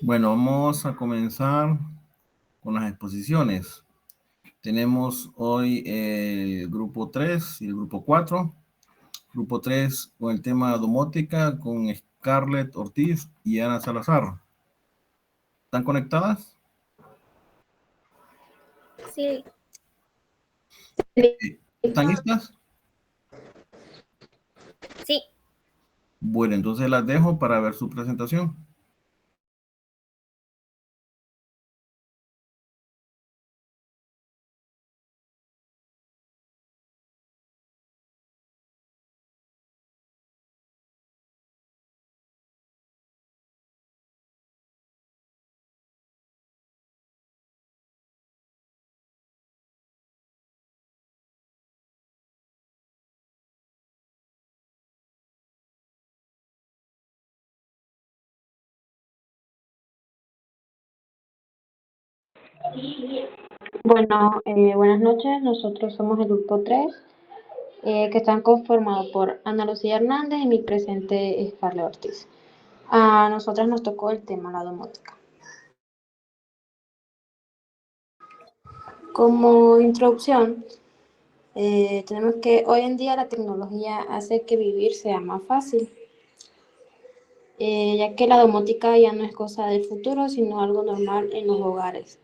Bueno, vamos a comenzar con las exposiciones. Tenemos hoy el grupo 3 y el grupo 4. Grupo 3 con el tema domótica con Scarlett Ortiz y Ana Salazar. ¿Están conectadas? Sí. ¿Están listas? Sí. Bueno, entonces las dejo para ver su presentación. Bueno, buenas noches. Nosotros somos el grupo 3, que están conformados por Ana Lucía Hernández y mi presente Scarlett Ortiz. A nosotras nos tocó el tema la domótica. Como introducción, tenemos que hoy en día la tecnología hace que vivir sea más fácil, ya que la domótica ya no es cosa del futuro, sino algo normal en los hogares.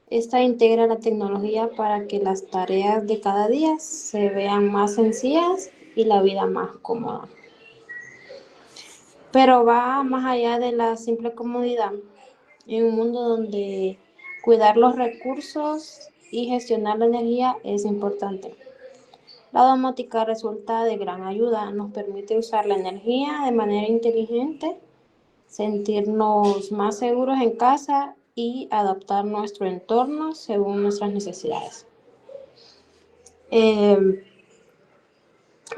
Esta integra la tecnología para que las tareas de cada día se vean más sencillas y la vida más cómoda. Pero va más allá de la simple comodidad, en un mundo donde cuidar los recursos y gestionar la energía es importante. La domótica resulta de gran ayuda, nos permite usar la energía de manera inteligente, sentirnos más seguros en casa y adaptar nuestro entorno según nuestras necesidades.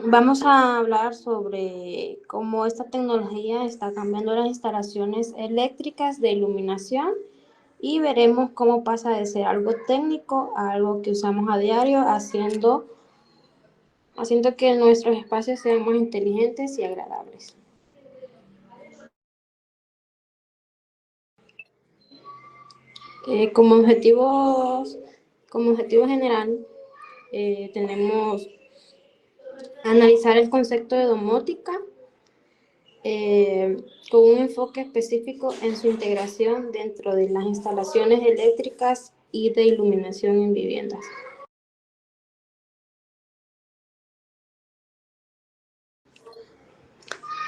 Vamos a hablar sobre cómo esta tecnología está cambiando las instalaciones eléctricas de iluminación y veremos cómo pasa de ser algo técnico a algo que usamos a diario, haciendo que nuestros espacios sean más inteligentes y agradables. Como objetivo general, tenemos analizar el concepto de domótica, con un enfoque específico en su integración dentro de las instalaciones eléctricas y de iluminación en viviendas.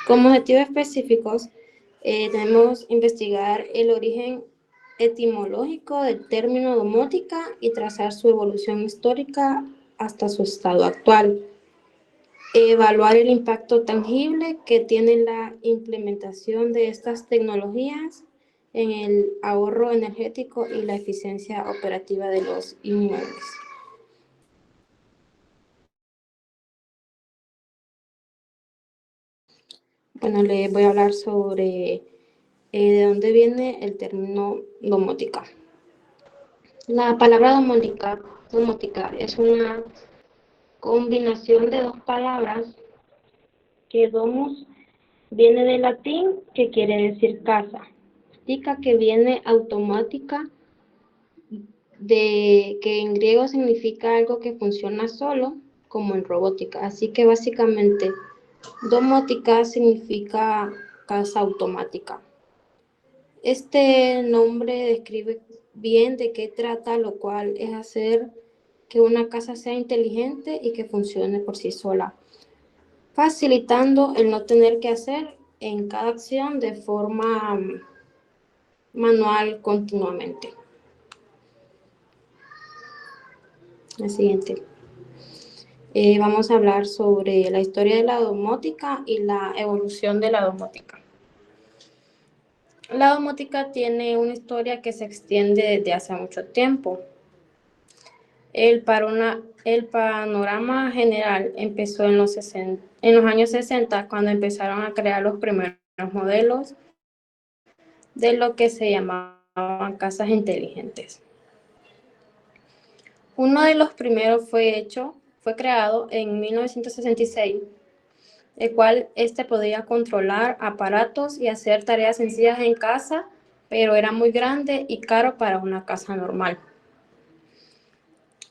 Como objetivos específicos, tenemos investigar el origen etimológico del término domótica y trazar su evolución histórica hasta su estado actual. Evaluar el impacto tangible que tiene la implementación de estas tecnologías en el ahorro energético y la eficiencia operativa de los inmuebles. Bueno, les voy a hablar sobre de dónde viene el término domótica. La palabra domótica es una combinación de dos palabras, que domus viene del latín, que quiere decir casa, tica, que viene automática, que en griego significa algo que funciona solo, como en robótica. Así que básicamente domótica significa casa automática. Este nombre describe bien de qué trata, lo cual es hacer que una casa sea inteligente y que funcione por sí sola, facilitando el no tener que hacer en cada acción de forma manual continuamente. La siguiente. Vamos a hablar sobre la historia de la domótica y la evolución de la domótica. La domótica tiene una historia que se extiende desde hace mucho tiempo. El panorama general empezó en los años 60, cuando empezaron a crear los primeros modelos de lo que se llamaban casas inteligentes. Uno de los primeros fue creado en 1966, el cual podía controlar aparatos y hacer tareas sencillas en casa pero era muy grande y caro para una casa normal.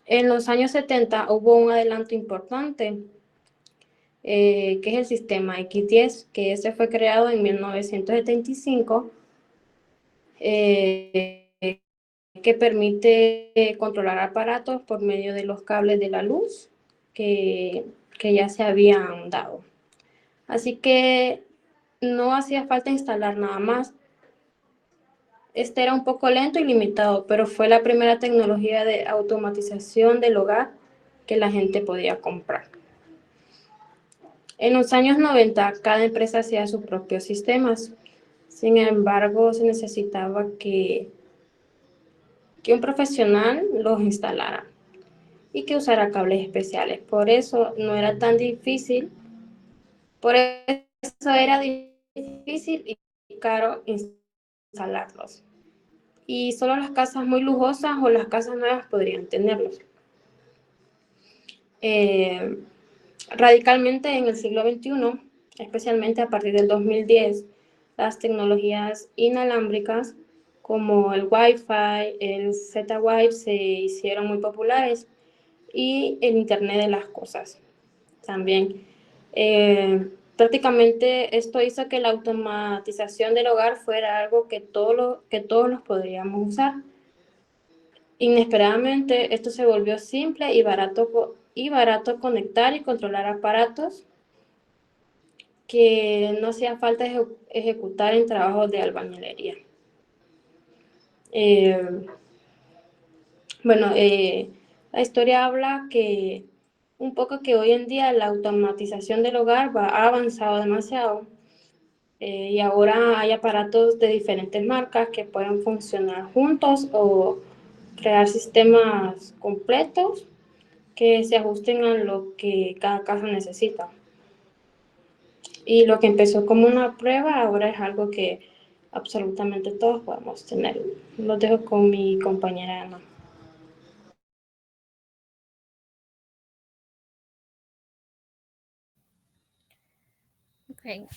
En los años 70 hubo un adelanto importante, que es el sistema X10, que ese fue creado en 1975, que permite controlar aparatos por medio de los cables de la luz que ya se habían dado. Así que no hacía falta instalar nada más. Este era un poco lento y limitado, pero fue la primera tecnología de automatización del hogar que la gente podía comprar. En los años 90, cada empresa hacía sus propios sistemas. Sin embargo, se necesitaba que un profesional los instalara y que usara cables especiales. Por eso no era tan difícil, por eso era difícil y caro instalarlos. Y solo las casas muy lujosas o las casas nuevas podrían tenerlos. Radicalmente en el siglo XXI, especialmente a partir del 2010, las tecnologías inalámbricas como el Wi-Fi, el Z-Wave se hicieron muy populares y el Internet de las cosas también. Prácticamente esto hizo que la automatización del hogar fuera algo que todos los podríamos usar. Inesperadamente, esto se volvió simple y barato conectar y controlar aparatos que no hacía falta ejecutar en trabajos de albañilería. La historia habla que un poco que hoy en día la automatización del hogar ha avanzado demasiado, y ahora hay aparatos de diferentes marcas que pueden funcionar juntos o crear sistemas completos que se ajusten a lo que cada casa necesita. Y lo que empezó como una prueba ahora es algo que absolutamente todos podemos tener. Lo dejo con mi compañera Ana. Ok,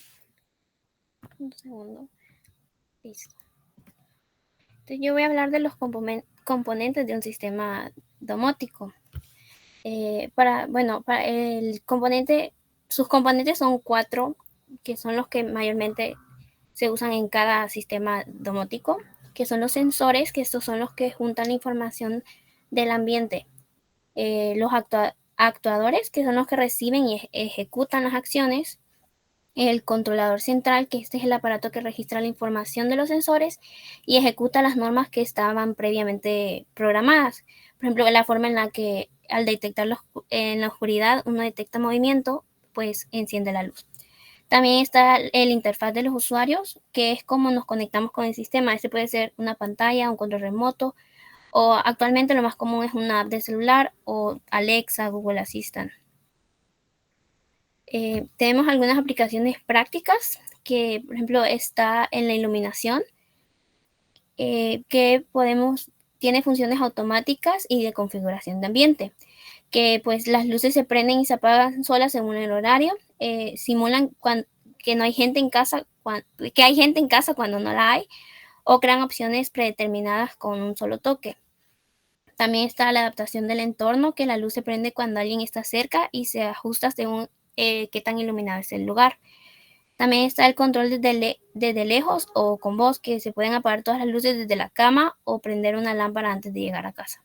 un segundo. Listo. Entonces yo voy a hablar de los componentes de un sistema domótico. Para el componente, sus componentes son 4, que son los que mayormente se usan en cada sistema domótico, que son los sensores, que estos son los que juntan la información del ambiente. Los actuadores, que son los que reciben y ejecutan las acciones. El controlador central, que este es el aparato que registra la información de los sensores y ejecuta las normas que estaban previamente programadas. Por ejemplo, la forma en la que al detectar en la oscuridad uno detecta movimiento, pues enciende la luz. También está el interfaz de los usuarios, que es como nos conectamos con el sistema. Este puede ser una pantalla, un control remoto, o actualmente lo más común es una app de celular o Alexa, Google Assistant. Tenemos algunas aplicaciones prácticas que, por ejemplo, está en la iluminación, que tiene funciones automáticas y de configuración de ambiente, que pues las luces se prenden y se apagan solas según el horario, simulan que no hay gente en casa, que hay gente en casa cuando no la hay, o crean opciones predeterminadas con un solo toque. También está la adaptación del entorno, que la luz se prende cuando alguien está cerca y se ajusta según qué tan iluminado es el lugar. También está el control desde lejos o con voz, que se pueden apagar todas las luces desde la cama o prender una lámpara antes de llegar a casa.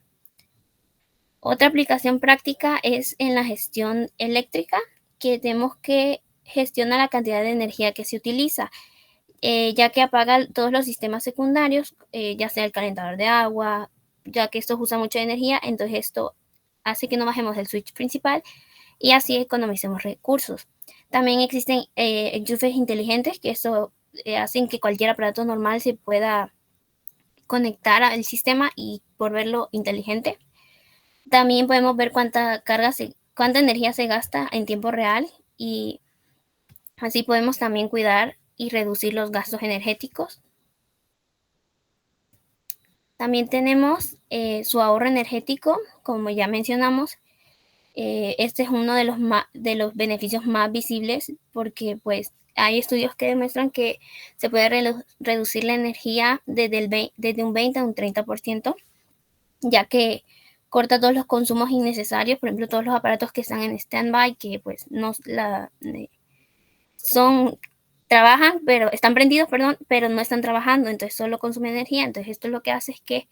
Otra aplicación práctica es en la gestión eléctrica, que tenemos que gestionar la cantidad de energía que se utiliza, ya que apaga todos los sistemas secundarios, ya sea el calentador de agua, ya que esto usa mucha energía, entonces esto hace que no bajemos el switch principal y así economicemos recursos. También existen enchufes inteligentes, que esto hacen que cualquier aparato normal se pueda conectar al sistema y volverlo inteligente. También podemos ver cuánta energía se gasta en tiempo real y así podemos también cuidar y reducir los gastos energéticos. También tenemos su ahorro energético, como ya mencionamos. Este es uno de los beneficios más visibles, porque pues hay estudios que demuestran que se puede reducir la energía desde un 20 a un 30%, ya que corta todos los consumos innecesarios, por ejemplo, todos los aparatos que están en stand-by, que pues trabajan, pero están prendidos, pero no están trabajando, entonces solo consumen energía. Entonces esto lo que hace es que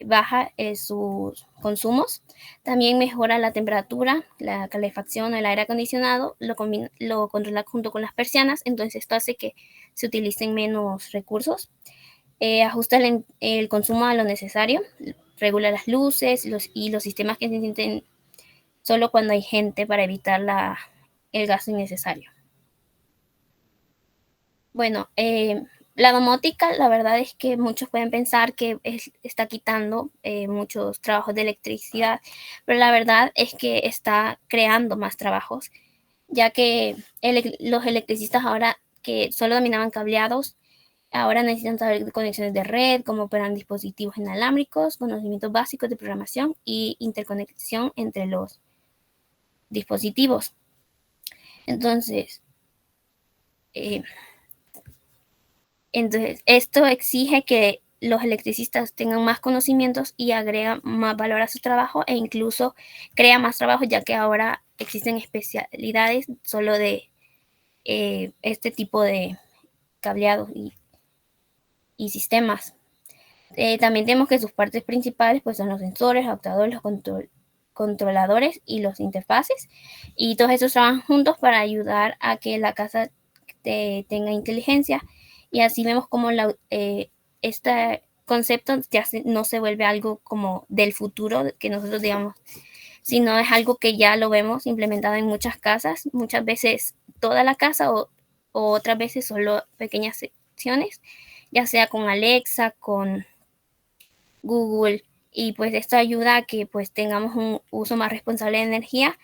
baja sus consumos. También mejora la temperatura, la calefacción, el aire acondicionado, lo controla junto con las persianas, entonces esto hace que se utilicen menos recursos. Ajusta el consumo a lo necesario, regula las luces y los sistemas que se encienden solo cuando hay gente para evitar el gasto innecesario. Bueno, la domótica, la verdad es que muchos pueden pensar que está quitando muchos trabajos de electricidad, pero la verdad es que está creando más trabajos, ya que los electricistas ahora que solo dominaban cableados, ahora necesitan saber conexiones de red, cómo operan dispositivos inalámbricos, conocimientos básicos de programación y interconexión entre los dispositivos. Entonces, esto exige que los electricistas tengan más conocimientos y agregan más valor a su trabajo e incluso crea más trabajo, ya que ahora existen especialidades solo de este tipo de cableados y sistemas. También tenemos que sus partes principales pues son los sensores, adaptadores, los controladores y los interfaces, y todos estos trabajan juntos para ayudar a que la casa tenga inteligencia, y así vemos como este concepto ya no se vuelve algo como del futuro que nosotros digamos, sino es algo que ya lo vemos implementado en muchas casas, muchas veces toda la casa o otras veces solo pequeñas secciones, ya sea con Alexa, con Google, y pues esto ayuda a que pues tengamos un uso más responsable de energía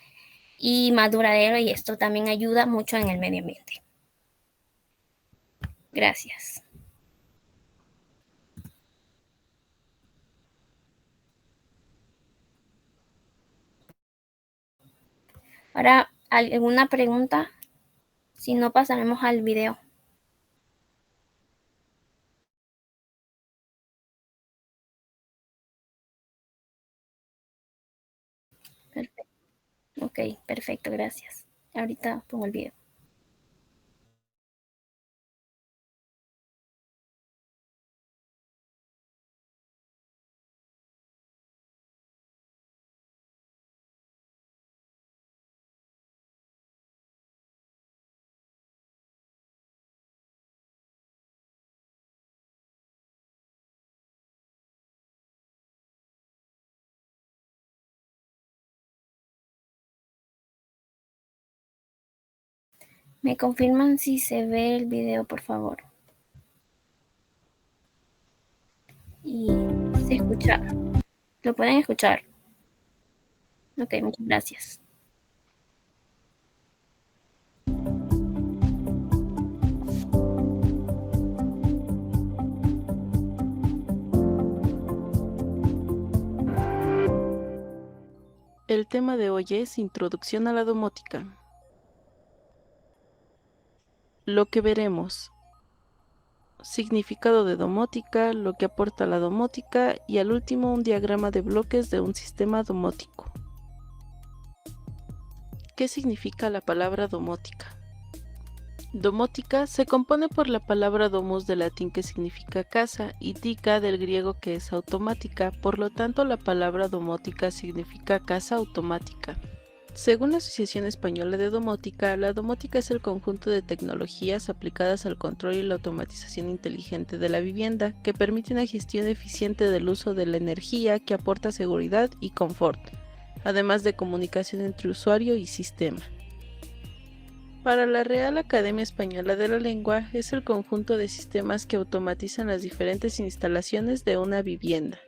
y más duradero, y esto también ayuda mucho en el medio ambiente. Gracias. Ahora, ¿alguna pregunta? Si no, pasaremos al video. Perfecto. Ok, perfecto, gracias. Ahorita pongo el video. ¿Me confirman si se ve el video, por favor? Y se escucha. ¿Lo pueden escuchar? Ok, muchas gracias. El tema de hoy es Introducción a la domótica. Lo que veremos: significado de domótica, lo que aporta la domótica y al último un diagrama de bloques de un sistema domótico. ¿Qué significa la palabra domótica? Domótica se compone por la palabra domus del latín, que significa casa, y tica del griego, que es automática. Por lo tanto, la palabra domótica significa casa automática. Según la Asociación Española de Domótica, la domótica es el conjunto de tecnologías aplicadas al control y la automatización inteligente de la vivienda, que permite una gestión eficiente del uso de la energía, que aporta seguridad y confort, además de comunicación entre usuario y sistema. Para la Real Academia Española de la Lengua, es el conjunto de sistemas que automatizan las diferentes instalaciones de una vivienda.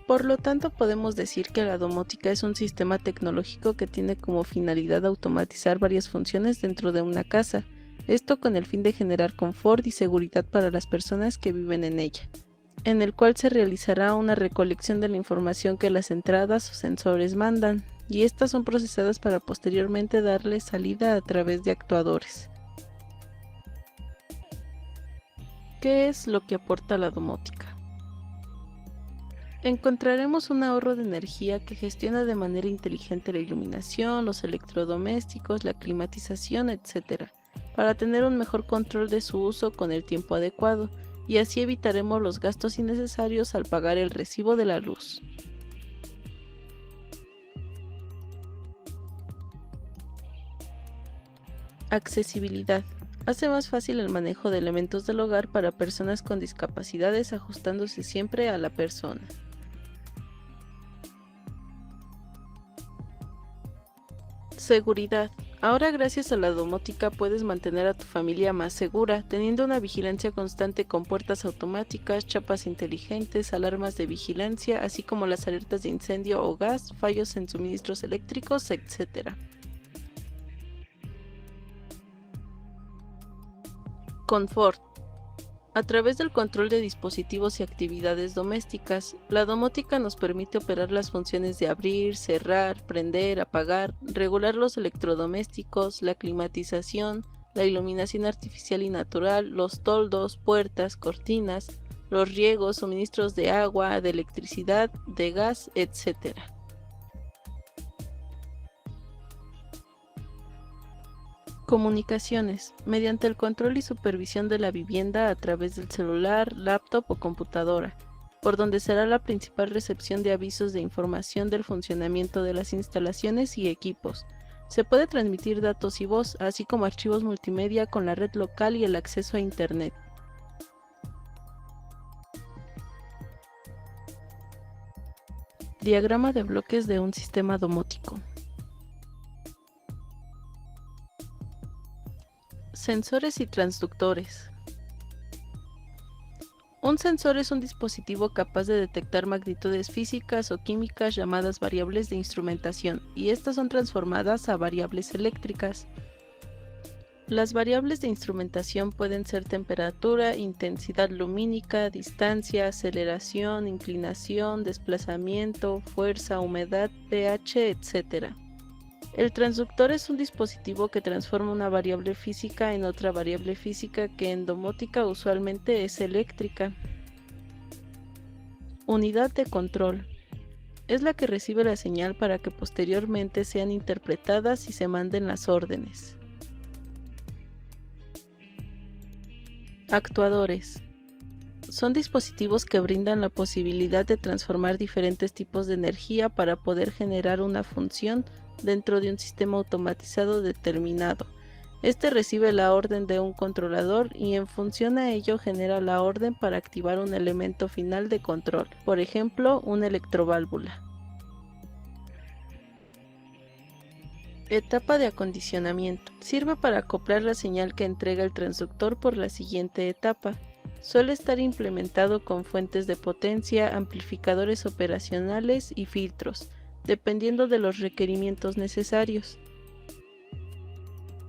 Por lo tanto, podemos decir que la domótica es un sistema tecnológico que tiene como finalidad automatizar varias funciones dentro de una casa, esto con el fin de generar confort y seguridad para las personas que viven en ella. en el cual se realizará una recolección de la información que las entradas o sensores mandan, y estas son procesadas para posteriormente darle salida a través de actuadores. ¿Qué es lo que aporta la domótica? Encontraremos un ahorro de energía que gestiona de manera inteligente la iluminación, los electrodomésticos, la climatización, etc., para tener un mejor control de su uso con el tiempo adecuado, y así evitaremos los gastos innecesarios al pagar el recibo de la luz. Accesibilidad. Hace más fácil el manejo de elementos del hogar para personas con discapacidades, ajustándose siempre a la persona. Seguridad. Ahora gracias a la domótica puedes mantener a tu familia más segura, teniendo una vigilancia constante con puertas automáticas, chapas inteligentes, alarmas de vigilancia, así como las alertas de incendio o gas, fallos en suministros eléctricos, etc. Confort. A través del control de dispositivos y actividades domésticas, la domótica nos permite operar las funciones de abrir, cerrar, prender, apagar, regular los electrodomésticos, la climatización, la iluminación artificial y natural, los toldos, puertas, cortinas, los riegos, suministros de agua, de electricidad, de gas, etc. Comunicaciones. Mediante el control y supervisión de la vivienda a través del celular, laptop o computadora, por donde será la principal recepción de avisos de información del funcionamiento de las instalaciones y equipos. Se puede transmitir datos y voz, así como archivos multimedia con la red local y el acceso a Internet. Diagrama de bloques de un sistema domótico. Sensores y transductores. Un sensor es un dispositivo capaz de detectar magnitudes físicas o químicas llamadas variables de instrumentación, y estas son transformadas a variables eléctricas. Las variables de instrumentación pueden ser temperatura, intensidad lumínica, distancia, aceleración, inclinación, desplazamiento, fuerza, humedad, pH, etc. El transductor es un dispositivo que transforma una variable física en otra variable física que en domótica usualmente es eléctrica. Unidad de control. Es la que recibe la señal para que posteriormente sean interpretadas y se manden las órdenes. Actuadores. Son dispositivos que brindan la posibilidad de transformar diferentes tipos de energía para poder generar una función dentro de un sistema automatizado determinado. Este recibe la orden de un controlador y en función a ello genera la orden para activar un elemento final de control, por ejemplo, una electroválvula. Etapa de acondicionamiento. Sirve para acoplar la señal que entrega el transductor por la siguiente etapa. Suele estar implementado con fuentes de potencia, amplificadores operacionales y filtros, dependiendo de los requerimientos necesarios.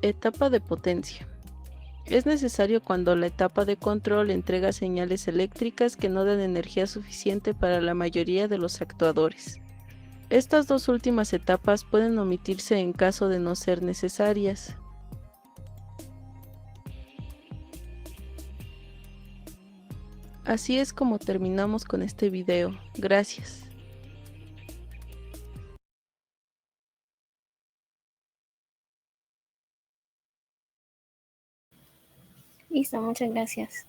Etapa de potencia. Es necesario cuando la etapa de control entrega señales eléctricas que no dan energía suficiente para la mayoría de los actuadores. Estas dos últimas etapas pueden omitirse en caso de no ser necesarias. Así es como terminamos con este video. Gracias. Listo, muchas gracias.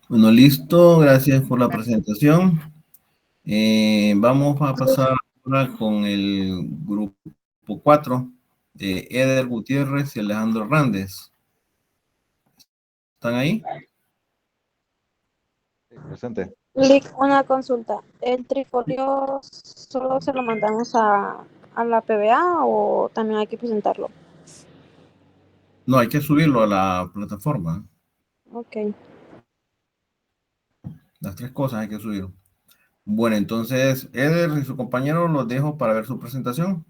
Bueno, listo. Gracias por la presentación. Vamos a pasar ahora con el grupo 4 de Eder Gutiérrez y Alejandro Hernández. ¿Están ahí? Presente. Lick, una consulta. ¿El trifolio solo se lo mandamos a la PBA o también hay que presentarlo? No, hay que subirlo a la plataforma. Ok. Las tres cosas hay que subirlo. Bueno, entonces, Eder y su compañero los dejo para ver su presentación.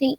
Sí.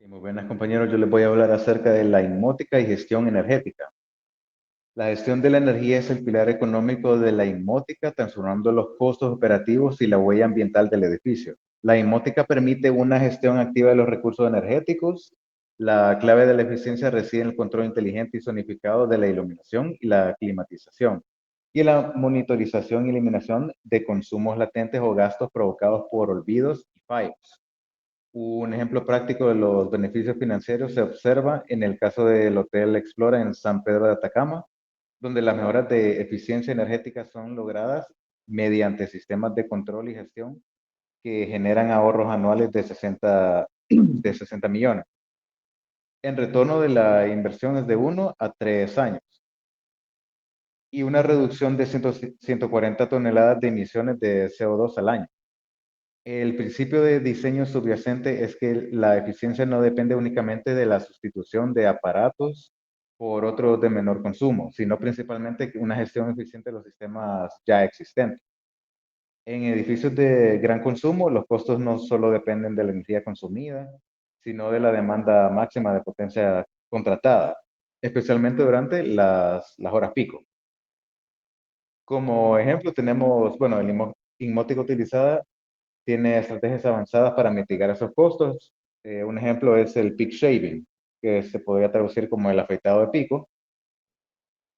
Muy buenas, compañeros. Yo les voy a hablar acerca de la inmótica y gestión energética. La gestión de la energía es el pilar económico de la inmótica, transformando los costos operativos y la huella ambiental del edificio. La inmótica permite una gestión activa de los recursos energéticos. La clave de la eficiencia reside en el control inteligente y zonificado de la iluminación y la climatización, y en la monitorización y eliminación de consumos latentes o gastos provocados por olvidos y fallos. Un ejemplo práctico de los beneficios financieros se observa en el caso del Hotel Explora en San Pedro de Atacama, donde las mejoras de eficiencia energética son logradas mediante sistemas de control y gestión que generan ahorros anuales de 60 millones. En retorno de la inversión es de 1 a 3 años y una reducción de 140 toneladas de emisiones de CO2 al año. El principio de diseño subyacente es que la eficiencia no depende únicamente de la sustitución de aparatos por otros de menor consumo, sino principalmente una gestión eficiente de los sistemas ya existentes. En edificios de gran consumo, los costos no solo dependen de la energía consumida, sino de la demanda máxima de potencia contratada, especialmente durante las horas pico. Como ejemplo tenemos, bueno, el inmótica utilizada tiene estrategias avanzadas para mitigar esos costos. Un ejemplo es el peak shaving, que se podría traducir como el afeitado de pico,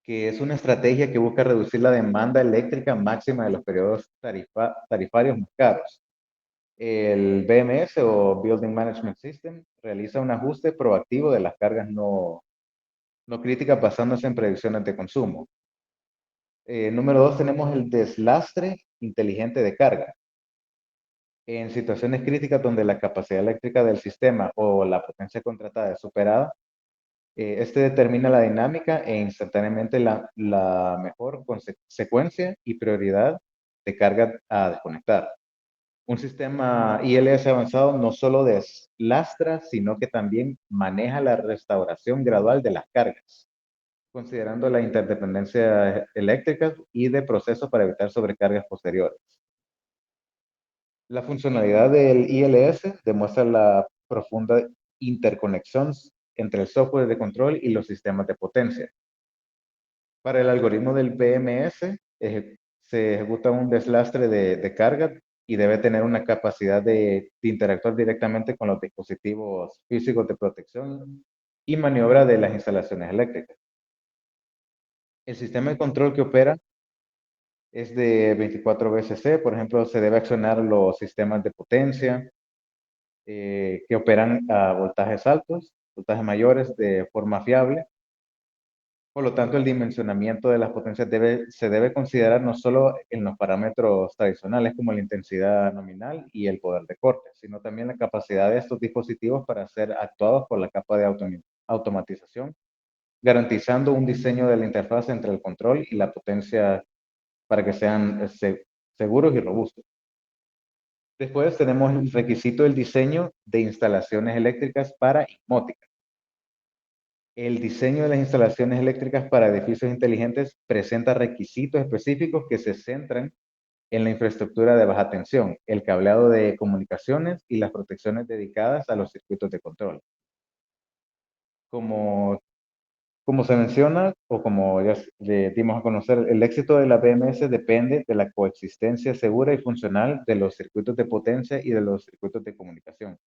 que es una estrategia que busca reducir la demanda eléctrica máxima de los periodos tarifarios más caros. El BMS o Building Management System realiza un ajuste proactivo de las cargas no críticas basándose en predicciones de consumo. Número 2, tenemos el deslastre inteligente de carga. En situaciones críticas donde la capacidad eléctrica del sistema o la potencia contratada es superada, este determina la dinámica e instantáneamente la mejor secuencia y prioridad de carga a desconectar. Un sistema ILS avanzado no solo deslastra, sino que también maneja la restauración gradual de las cargas, considerando la interdependencia eléctrica y de procesos para evitar sobrecargas posteriores. La funcionalidad del ILS demuestra la profunda interconexión entre el software de control y los sistemas de potencia. Para el algoritmo del BMS, se ejecuta un deslastre de carga y debe tener una capacidad de interactuar directamente con los dispositivos físicos de protección y maniobra de las instalaciones eléctricas. El sistema de control que opera es de 24 VCC, por ejemplo, se debe accionar los sistemas de potencia que operan a voltajes altos, voltajes mayores de forma fiable. Por lo tanto, el dimensionamiento de las potencias se debe considerar no solo en los parámetros tradicionales como la intensidad nominal y el poder de corte, sino también la capacidad de estos dispositivos para ser actuados por la capa de automatización, garantizando un diseño de la interfaz entre el control y la potencia para que sean seguros y robustos. Después tenemos el requisito del diseño de instalaciones eléctricas para inmótica. El diseño de las instalaciones eléctricas para edificios inteligentes presenta requisitos específicos que se centran en la infraestructura de baja tensión, el cableado de comunicaciones y las protecciones dedicadas a los circuitos de control. Como se menciona, o como ya le dimos a conocer, el éxito de la BMS depende de la coexistencia segura y funcional de los circuitos de potencia y de los circuitos de comunicación.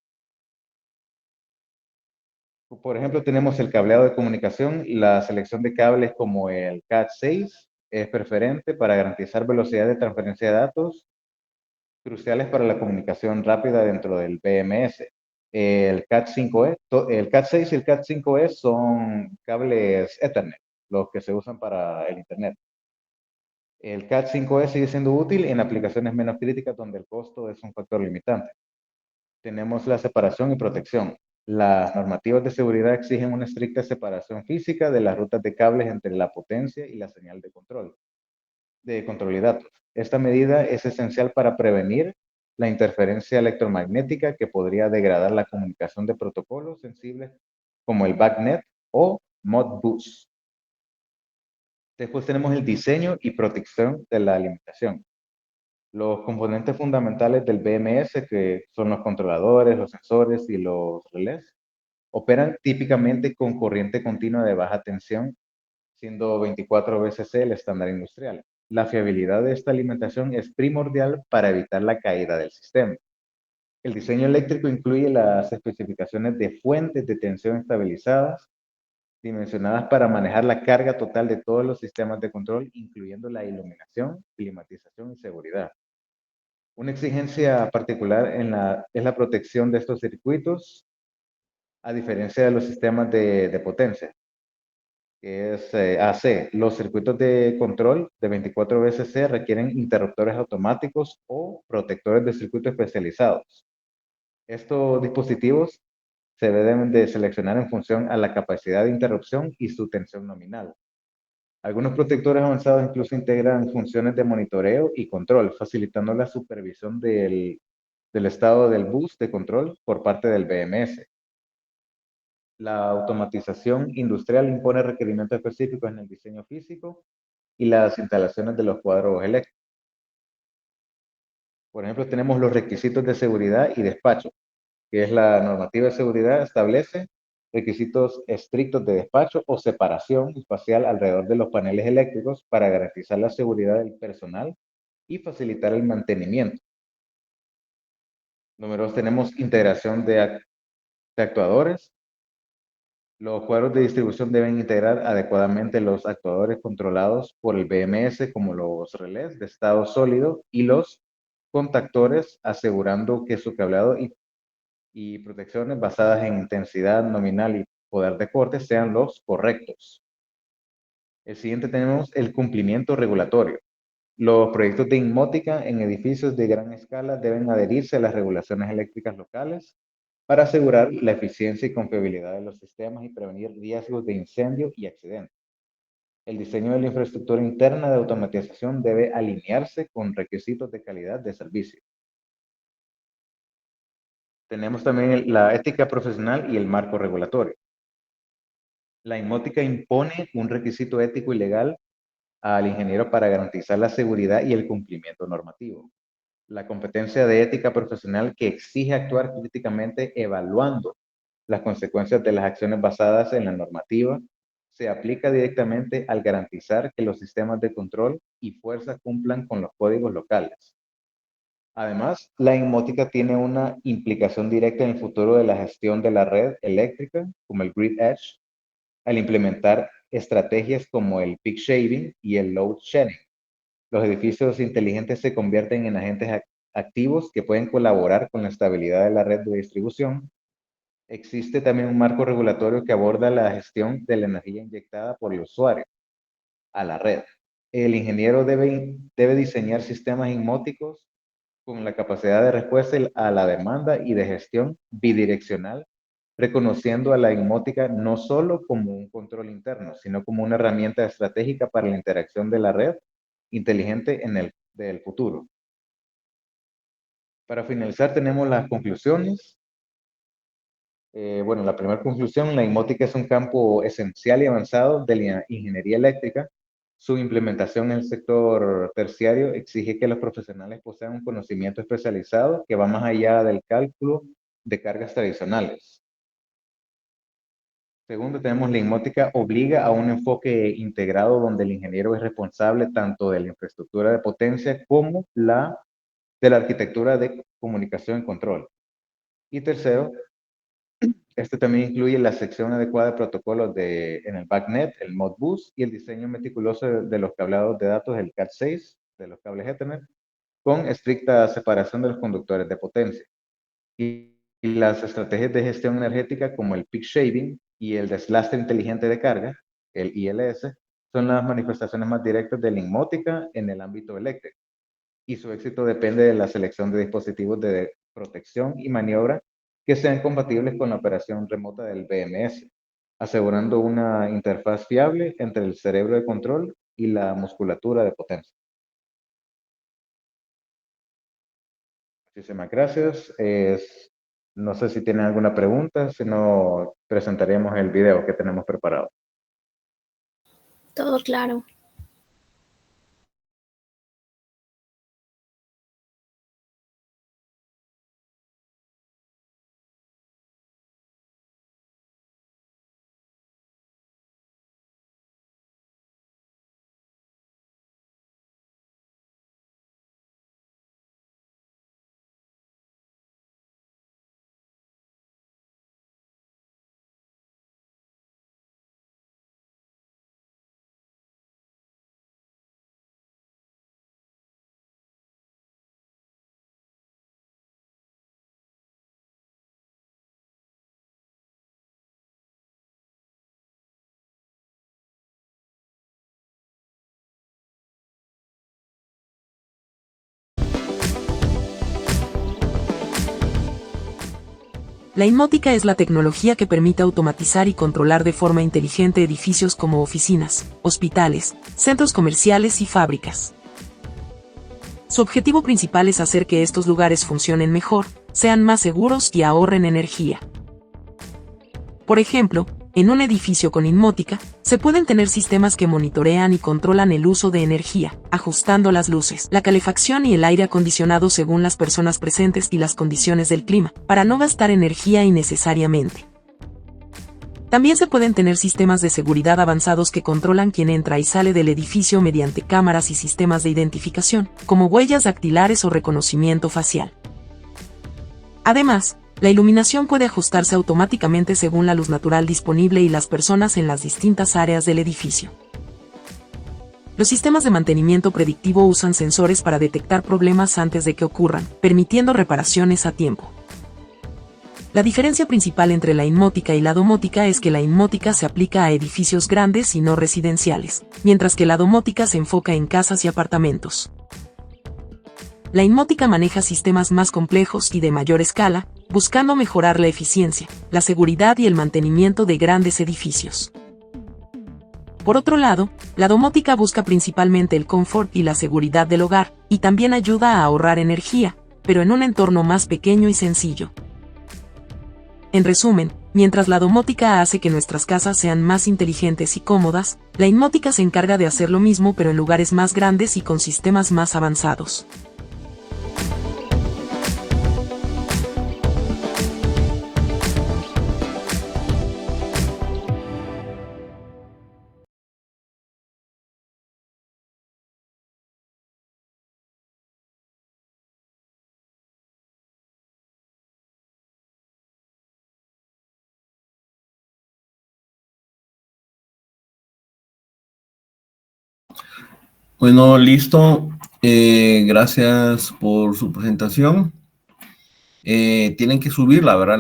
Por ejemplo, tenemos el cableado de comunicación. La selección de cables como el Cat6 es preferente para garantizar velocidad de transferencia de datos cruciales para la comunicación rápida dentro del BMS. El Cat5e, el Cat6 y el Cat5e son cables Ethernet, los que se usan para el Internet. El Cat5e sigue siendo útil en aplicaciones menos críticas donde el costo es un factor limitante. Tenemos la separación y protección. Las normativas de seguridad exigen una estricta separación física de las rutas de cables entre la potencia y la señal de control y datos. Esta medida es esencial para prevenir la interferencia electromagnética que podría degradar la comunicación de protocolos sensibles como el BACnet o Modbus. Después tenemos el diseño y protección de la alimentación. Los componentes fundamentales del BMS, que son los controladores, los sensores y los relés, Operan típicamente con corriente continua de baja tensión, siendo 24 VCC el estándar industrial. La fiabilidad de esta alimentación es primordial para evitar la caída del sistema. El diseño eléctrico incluye las especificaciones de fuentes de tensión estabilizadas, dimensionadas para manejar la carga total de todos los sistemas de control, incluyendo la iluminación, climatización y seguridad. Una exigencia particular es la protección de estos circuitos, a diferencia de los sistemas de potencia, que es AC. Los circuitos de control de 24 VCC requieren interruptores automáticos o protectores de circuito especializados. Estos dispositivos se deben de seleccionar en función a la capacidad de interrupción y su tensión nominal. Algunos protectores avanzados incluso integran funciones de monitoreo y control, facilitando la supervisión del estado del bus de control por parte del BMS. La automatización industrial impone requerimientos específicos en el diseño físico y las instalaciones de los cuadros eléctricos. Por ejemplo, tenemos los requisitos de seguridad y despacho, que es la normativa de seguridad establece requisitos estrictos de despacho o separación espacial alrededor de los paneles eléctricos para garantizar la seguridad del personal y facilitar el mantenimiento. Número 2, tenemos integración de actuadores. Los cuadros de distribución deben integrar adecuadamente los actuadores controlados por el BMS, como los relés de estado sólido y los contactores, asegurando que su cableado y protecciones basadas en intensidad nominal y poder de corte sean los correctos. El siguiente tenemos el cumplimiento regulatorio. Los proyectos de inmótica en edificios de gran escala deben adherirse a las regulaciones eléctricas locales para asegurar la eficiencia y confiabilidad de los sistemas y prevenir riesgos de incendio y accidentes. El diseño de la infraestructura interna de automatización debe alinearse con requisitos de calidad de servicio. Tenemos también la ética profesional y el marco regulatorio. La inmótica impone un requisito ético y legal al ingeniero para garantizar la seguridad y el cumplimiento normativo. La competencia de ética profesional que exige actuar críticamente evaluando las consecuencias de las acciones basadas en la normativa se aplica directamente al garantizar que los sistemas de control y fuerza cumplan con los códigos locales. Además, la inmótica tiene una implicación directa en el futuro de la gestión de la red eléctrica, como el grid edge, al implementar estrategias como el peak shaving y el load shedding. Los edificios inteligentes se convierten en agentes activos que pueden colaborar con la estabilidad de la red de distribución. Existe también un marco regulatorio que aborda la gestión de la energía inyectada por el usuario a la red. El ingeniero debe diseñar sistemas inmóticos con la capacidad de respuesta a la demanda y de gestión bidireccional, reconociendo a la inmótica no solo como un control interno, sino como una herramienta estratégica para la interacción de la red inteligente del futuro. Para finalizar, tenemos las conclusiones. Bueno, la primera conclusión, la inmótica es un campo esencial y avanzado de la ingeniería eléctrica. Su implementación en el sector terciario exige que los profesionales posean un conocimiento especializado que va más allá del cálculo de cargas tradicionales. Segundo, tenemos la inmótica obliga a un enfoque integrado donde el ingeniero es responsable tanto de la infraestructura de potencia como de la arquitectura de comunicación y control. Y tercero, este también incluye la sección adecuada de protocolos en el BACnet, el Modbus y el diseño meticuloso de los cableados de datos, el Cat6, de los cables Ethernet, con estricta separación de los conductores de potencia. Y las estrategias de gestión energética como el peak shaving y el deslastre inteligente de carga, el ILS, son las manifestaciones más directas de la inmótica en el ámbito eléctrico. Y su éxito depende de la selección de dispositivos de protección y maniobra que sean compatibles con la operación remota del BMS, asegurando una interfaz fiable entre el cerebro de control y la musculatura de potencia. Muchísimas gracias. No sé si tienen alguna pregunta, si no, presentaremos el video que tenemos preparado. Todo claro. La inmótica es la tecnología que permite automatizar y controlar de forma inteligente edificios como oficinas, hospitales, centros comerciales y fábricas. Su objetivo principal es hacer que estos lugares funcionen mejor, sean más seguros y ahorren energía. Por ejemplo, en un edificio con inmótica, se pueden tener sistemas que monitorean y controlan el uso de energía, ajustando las luces, la calefacción y el aire acondicionado según las personas presentes y las condiciones del clima, para no gastar energía innecesariamente. También se pueden tener sistemas de seguridad avanzados que controlan quién entra y sale del edificio mediante cámaras y sistemas de identificación, como huellas dactilares o reconocimiento facial. Además, la iluminación puede ajustarse automáticamente según la luz natural disponible y las personas en las distintas áreas del edificio. Los sistemas de mantenimiento predictivo usan sensores para detectar problemas antes de que ocurran, permitiendo reparaciones a tiempo. La diferencia principal entre la inmótica y la domótica es que la inmótica se aplica a edificios grandes y no residenciales, mientras que la domótica se enfoca en casas y apartamentos. La inmótica maneja sistemas más complejos y de mayor escala, buscando mejorar la eficiencia, la seguridad y el mantenimiento de grandes edificios. Por otro lado, la domótica busca principalmente el confort y la seguridad del hogar, y también ayuda a ahorrar energía, pero en un entorno más pequeño y sencillo. En resumen, mientras la domótica hace que nuestras casas sean más inteligentes y cómodas, la inmótica se encarga de hacer lo mismo pero en lugares más grandes y con sistemas más avanzados. Bueno, listo. Gracias por su presentación. Tienen que subirla, ¿verdad?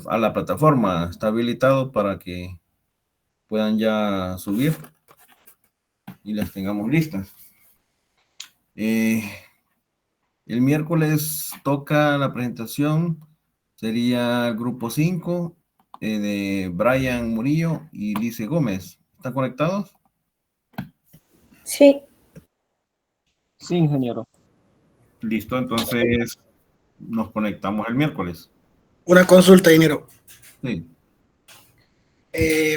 A la plataforma. Está habilitado para que puedan ya subir y las tengamos listas. El miércoles toca la presentación. Sería el grupo 5 de Brian Murillo y Lice Gómez. ¿Están conectados? Sí. Sí, ingeniero. Listo, entonces nos conectamos el miércoles. Una consulta, dinero. Sí.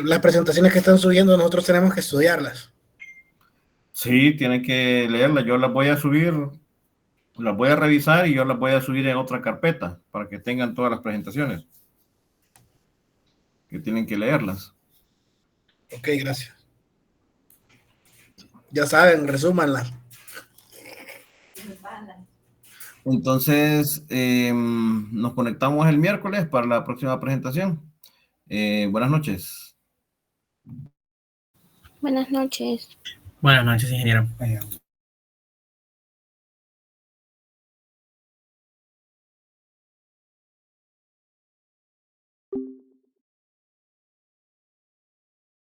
Las presentaciones que están subiendo, nosotros tenemos que estudiarlas. Sí, tienen que leerlas. Yo las voy a subir, las voy a revisar y yo las voy a subir en otra carpeta para que tengan todas las presentaciones. Que tienen que leerlas. Ok, gracias. Ya saben, resúmanlas. Entonces, nos conectamos el miércoles para la próxima presentación. Buenas noches. Buenas noches. Buenas noches, ingeniero.